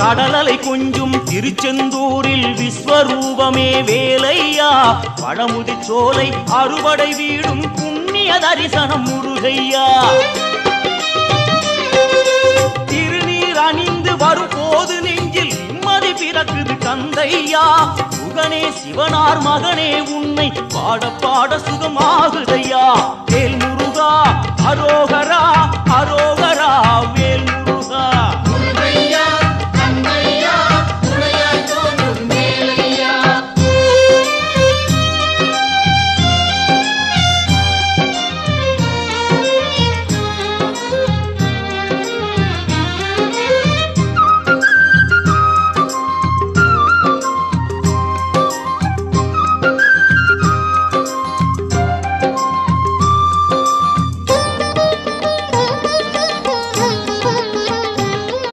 கடலலை கொஞ்சும் திருச்செந்தூரில் விஸ்வரூபமே வேலையா பழமுதி சோலை அறுபடை வீடும் புண்ணிய தரிசனம் முருகையா திருநீர் அணிந்து வரும் போது நெஞ்சில் நிம்மதி பிறக்குது கந்தையா முகனே சிவனார் மகனே உன்னை பாட பாட சுகமாகுதையா வேல் முருகா அரோகரா அரோகரா வேல் முருகா